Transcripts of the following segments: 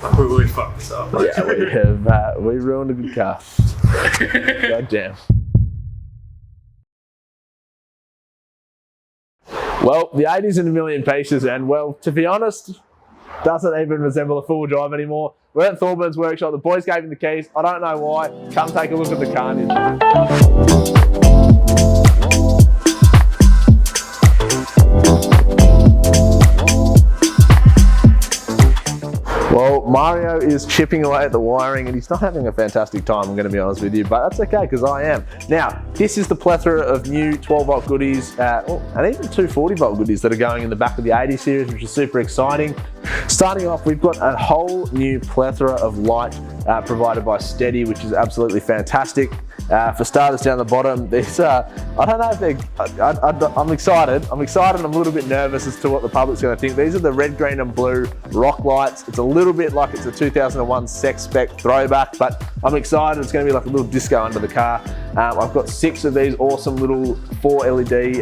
We really fucked this up. Yeah, we have. We ruined a good car. God damn. Well, the 80's in a million pieces, and well, to be honest, doesn't even resemble a full drive anymore. We're at Thorburns workshop. The boys gave him the keys. I don't know why. Come take a look at the carnage. Well, Mario is chipping away at the wiring and he's not having a fantastic time, I'm going to be honest with you, but that's okay because I am. Now, this is the plethora of new 12-volt goodies and even 240-volt goodies that are going in the back of the 80 series, which is super exciting. Starting off, we've got a whole new plethora of light provided by Stedi, which is absolutely fantastic. For starters, down the bottom, these I don't know if they're, I'm excited. I'm a little bit nervous as to what the public's going to think. These are the red, green and blue rock lights. It's a little bit like it's a 2001 Sex Spec throwback, but I'm excited. It's going to be like a little disco under the car. I've got 6 of these awesome little 4 LED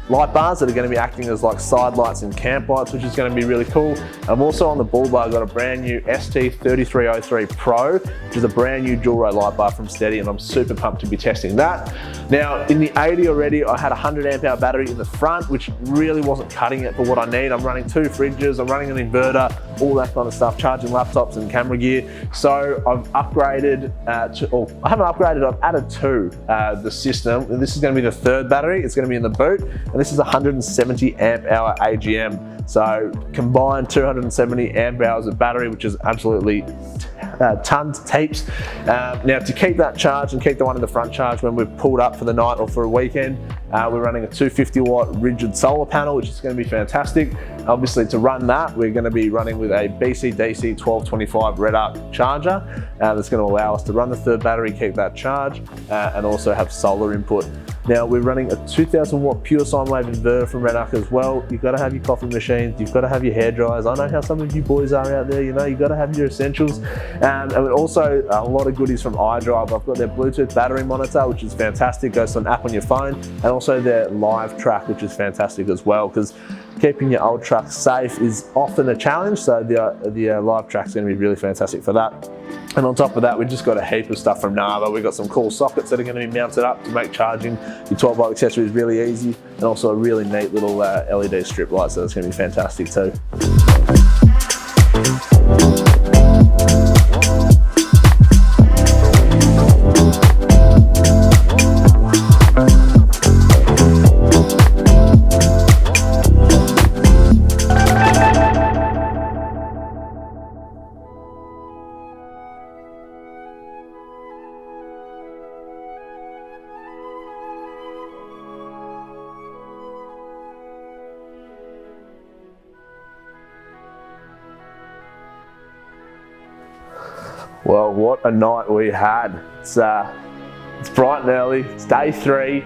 light bars that are going to be acting as like side lights and camp lights, which is going to be really cool. I'm also on the bull bar, I've got a brand new ST3303 Pro, which is a brand new dual row light bar from Stedi, and I'm super pumped to be testing that. Now, in the 80 already, I had a 100 amp hour battery in the front, which really wasn't cutting it for what I need. I'm running 2 fridges, I'm running an inverter, all that kind of stuff, charging laptops and camera gear. So I've upgraded I haven't upgraded, I've added to the system. And this is going to be the 3rd battery. It's going to be in the boot. And this is a 170 amp hour AGM. So combined 270 amp hours of battery, which is absolutely tons, heaps. Now to keep that charged and keep the one in the front charged when we've pulled up for the night or for a weekend, we're running a 250 watt rigid solar panel, which is going to be fantastic. Obviously to run that, we're going to be running with a BC-DC 1225 Redarc charger that's going to allow us to run the 3rd battery, keep that charged, and also have solar input. Now we're running a 2000 watt pure sine wave inverter from Redarc as well. You've got to have your coffee machines, you've got to have your hair dryers. I know how some of you boys are out there, you know, you've got to have your essentials. And also a lot of goodies from iDrive. I've got their Bluetooth battery monitor, which is fantastic, goes to an app on your phone, and also their live track, which is fantastic as well, because keeping your old truck safe is often a challenge, so the live track's going to be really fantastic for that. And on top of that, we've just got a heap of stuff from Nava. We've got some cool sockets that are going to be mounted up to make charging your 12-volt accessories really easy, and also a really neat little LED strip light, so that's going to be fantastic too. Well, what a night we had. It's bright and early, it's day 3,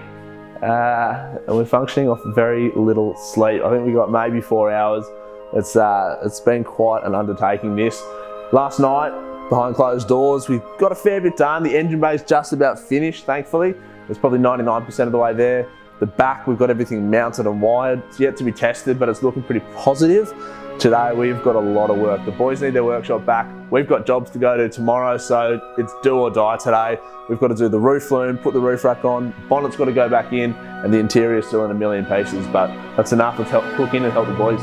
and we're functioning off very little sleep. I think we got maybe 4 hours. It's been quite an undertaking this. Last night, behind closed doors, we got a fair bit done. The engine bay's just about finished, thankfully. It's probably 99% of the way there. The back, we've got everything mounted and wired. It's yet to be tested, but it's looking pretty positive. Today, we've got a lot of work. The boys need their workshop back. We've got jobs to go to tomorrow, so it's do or die today. We've got to do the roof loom, put the roof rack on, bonnet's got to go back in, and the interior is still in a million pieces, but that's enough. Let's help cook in and help the boys.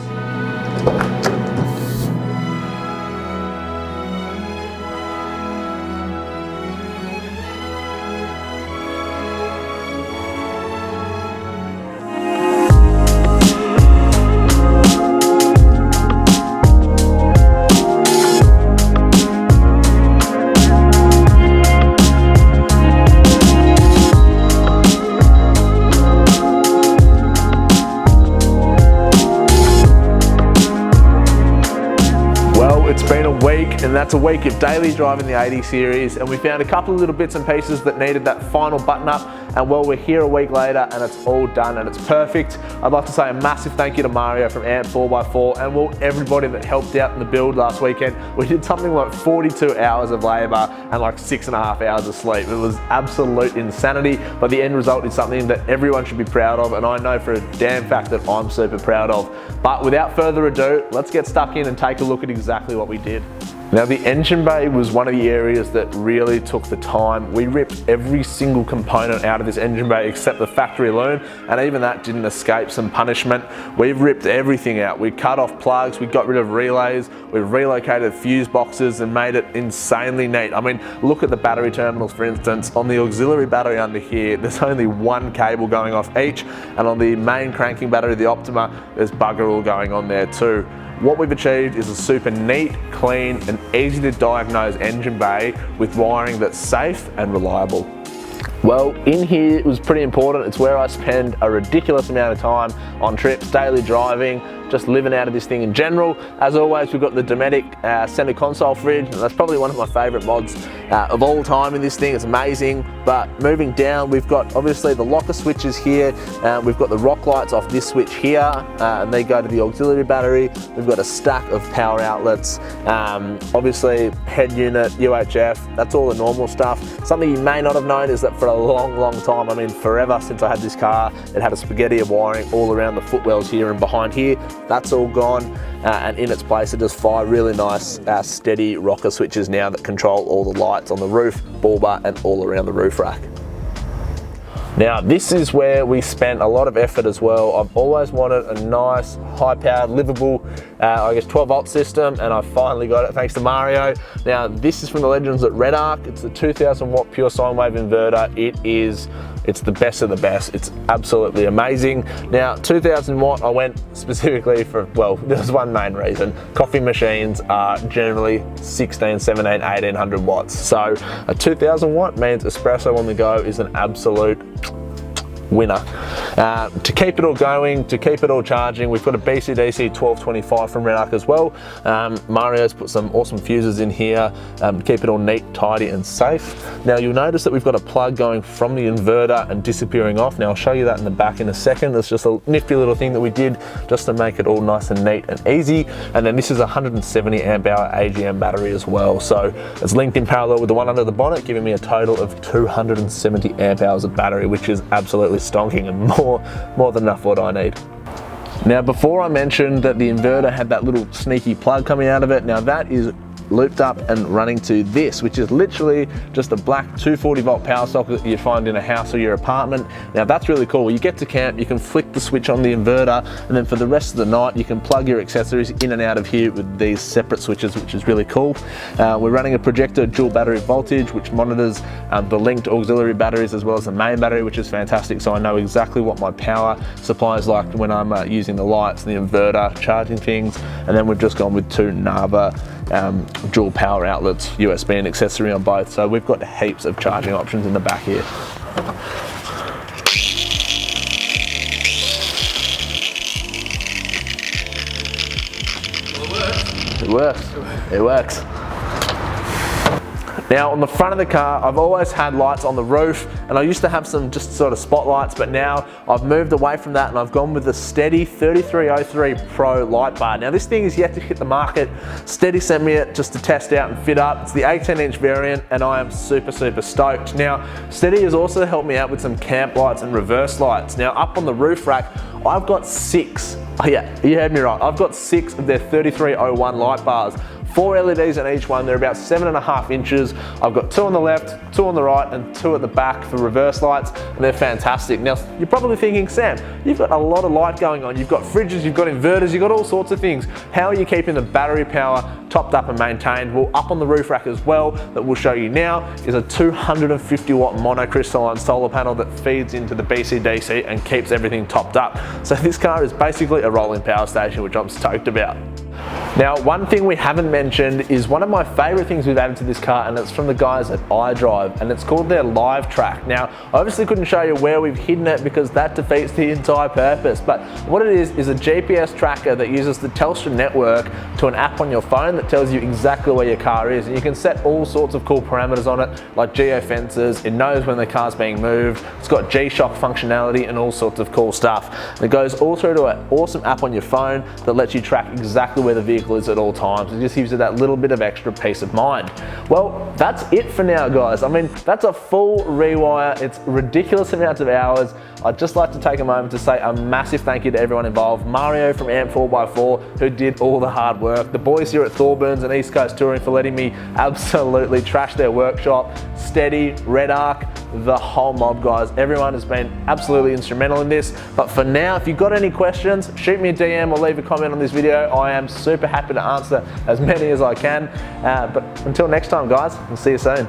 It's been a week, and that's a week of daily driving the 80 series, and we found a couple of little bits and pieces that needed that final button up and well, we're here a week later and it's all done and it's perfect. I'd like to say a massive thank you to Mario from Amp 4x4 and well, everybody that helped out in the build last weekend. We did something like 42 hours of labor and like 6.5 hours of sleep. It was absolute insanity, but the end result is something that everyone should be proud of, and I know for a damn fact that I'm super proud of. But without further ado, let's get stuck in and take a look at exactly what we did. Now, the engine bay was one of the areas that really took the time. We ripped every single component out of this engine bay except the factory loom, and even that didn't escape some punishment. We've ripped everything out. We cut off plugs, we got rid of relays, we've relocated fuse boxes and made it insanely neat. I mean, look at the battery terminals, for instance. On the auxiliary battery under here, there's only one cable going off each, and on the main cranking battery, the Optima, there's bugger all going on there too. What we've achieved is a super neat, clean, and easy to diagnose engine bay with wiring that's safe and reliable. Well, in here it was pretty important. It's where I spend a ridiculous amount of time on trips, daily driving, just living out of this thing in general. As always, we've got the Dometic center console fridge, and that's probably one of my favorite mods of all time in this thing. It's amazing. But moving down, we've got obviously the locker switches here. We've got the rock lights off this switch here, and they go to the auxiliary battery. We've got a stack of power outlets, obviously head unit, UHF, that's all the normal stuff. Something you may not have known is that for a long time, I mean forever since I had this car, it had a spaghetti of wiring all around the footwells here and behind here. That's all gone, and in its place it just 5 really nice Stedi rocker switches now that control all the lights on the roof, ball bar, and all around the roof rack. Now, this is where we spent a lot of effort as well. I've always wanted a nice, high-powered, livable, I guess 12-volt system, and I finally got it thanks to Mario. Now, this is from the legends at Redarc. It's a 2,000-watt pure sine wave inverter. It's the best of the best. It's absolutely amazing. Now, 2,000 watt, I went specifically for, well, there's one main reason. Coffee machines are generally 16, 17, 1800 watts. So a 2,000 watt means espresso on the go is an absolute winner. To keep it all going, to keep it all charging, we've got a BCDC 1225 from Redarc as well. Mario's put some awesome fuses in here to keep it all neat, tidy and safe. Now you'll notice that we've got a plug going from the inverter and disappearing off. Now I'll show you that in the back in a second. It's just a nifty little thing that we did just to make it all nice and neat and easy. And then this is a 170 amp hour AGM battery as well. So it's linked in parallel with the one under the bonnet, giving me a total of 270 amp hours of battery, which is absolutely stonking and more than enough what I need. Now, before I mentioned that the inverter had that little sneaky plug coming out of it, now that is looped up and running to this, which is literally just a black 240 volt power socket that you find in a house or your apartment. Now that's really cool. When you get to camp, you can flick the switch on the inverter, and then for the rest of the night, you can plug your accessories in and out of here with these separate switches, which is really cool. We're running a projector dual battery voltage, which monitors the linked auxiliary batteries as well as the main battery, which is fantastic. So I know exactly what my power supply is like when I'm using the lights, the inverter, charging things. And then we've just gone with 2 Nava dual power outlets, USB and accessory on both. So we've got heaps of charging options in the back here. It works. Now on the front of the car, I've always had lights on the roof, and I used to have some just sort of spotlights, but now I've moved away from that and I've gone with the Stedi 3303 Pro light bar. Now this thing is yet to hit the market. Stedi sent me it just to test out and fit up. It's the 18-inch variant and I am super stoked. Now Stedi has also helped me out with some camp lights and reverse lights. Now up on the roof rack, I've got 6. Oh yeah, you heard me right. I've got 6 of their 3301 light bars. 4 LEDs in each one. They're about 7.5 inches. I've got 2 on the left, 2 on the right, and 2 at the back for reverse lights, and they're fantastic. Now, you're probably thinking, Sam, you've got a lot of light going on. You've got fridges, you've got inverters, you've got all sorts of things. How are you keeping the battery power topped up and maintained? Well, up on the roof rack as well, that we'll show you now, is a 250 watt monocrystalline solar panel that feeds into the BCDC and keeps everything topped up. So this car is basically a rolling power station, which I'm stoked about. Now, one thing we haven't mentioned is one of my favorite things we've added to this car, and it's from the guys at iDrive, and it's called their live track. Now, I obviously couldn't show you where we've hidden it because that defeats the entire purpose, but what it is a GPS tracker that uses the Telstra network to an app on your phone that tells you exactly where your car is, and you can set all sorts of cool parameters on it, like geofences. It knows when the car's being moved. It's got G-Shock functionality and all sorts of cool stuff. And it goes all through to an awesome app on your phone that lets you track exactly where the vehicle is at all times. It just gives you that little bit of extra peace of mind. Well, that's it for now, guys. I mean, that's a full rewire. It's ridiculous amounts of hours. I'd just like to take a moment to say a massive thank you to everyone involved. Mario from AMP4x4, who did all the hard work. The boys here at Thorburns and East Coast Touring for letting me absolutely trash their workshop. Stedi, Redarc, the whole mob, guys. Everyone has been absolutely instrumental in this. But for now, if you've got any questions, shoot me a DM or leave a comment on this video. I am super happy to answer as many as I can. But until next time, guys, we'll see you soon.